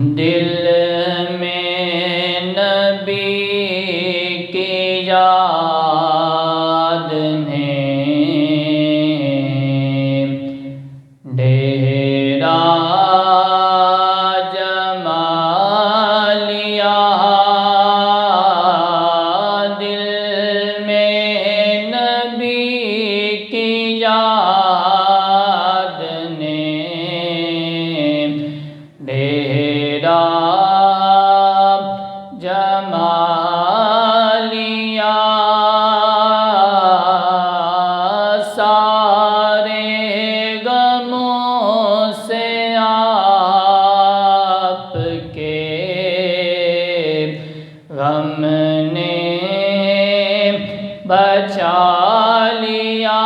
دل میں نبی کی یاد نے ڈیرا جما لیا، دل میں نبی کی یاد نے ڈیرا جما لیا، سارے غموں سے آپ کے غم نے بچا لیا،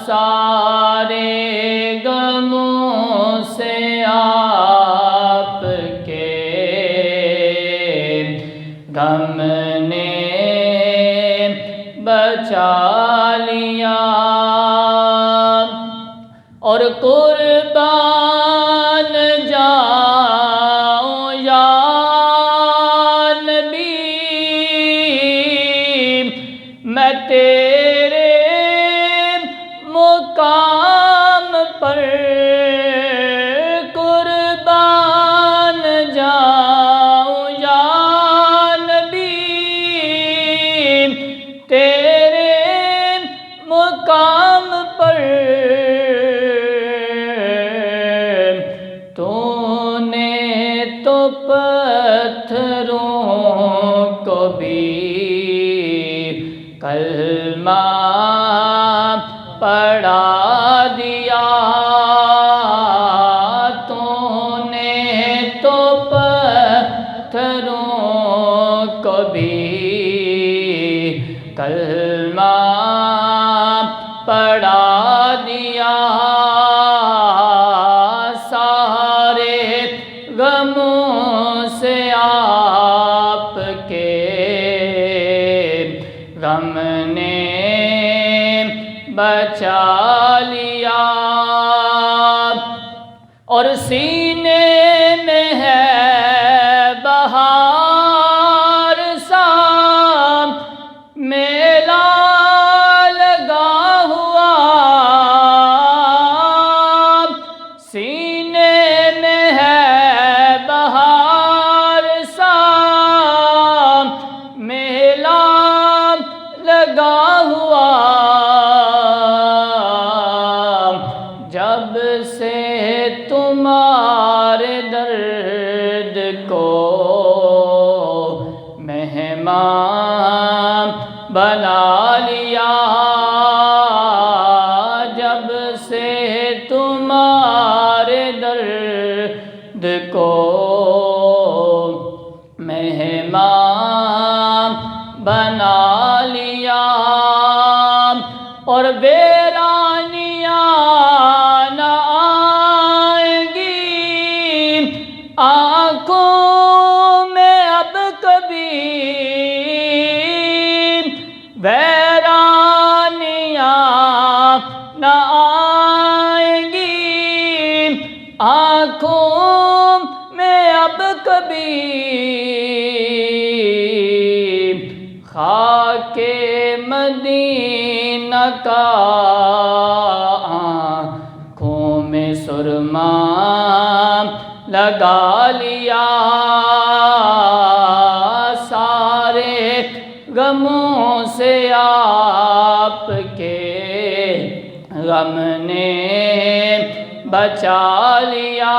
سارے غموں سے آپ کے غم نے بچا لیا، اور قربان جاؤں یا نبی میں تیرے مقام پر، قربان جاؤں یا نبی تیرے مقام پر، تو نے تو پتھروں کو بھی کلمہ پڑھا دیا، تو نے تو پتھروں کو بھی کلمہ پڑھا دیا، سارے غموں سے آپ کے غم نے بچا لیا، اور سینے میں ہے بہار سا میلہ لگا ہوا، سینے میں ہے بہار سا میلہ لگا ہوا، جب سے تمہارے درد کو مہمان بنا لیا، جب سے تمہارے درد کو مہمان بنا لیا، اور ویرانیاں نہ آئیں گی آنکھوں میں اب کبھی، ویرانیاں نہ آئیں گی آنکھوں میں اب کبھی، خاک مدینہ کا آنکھوں میں سرما لگا لیا، سارے غموں سے آپ کے غم نے بچا لیا۔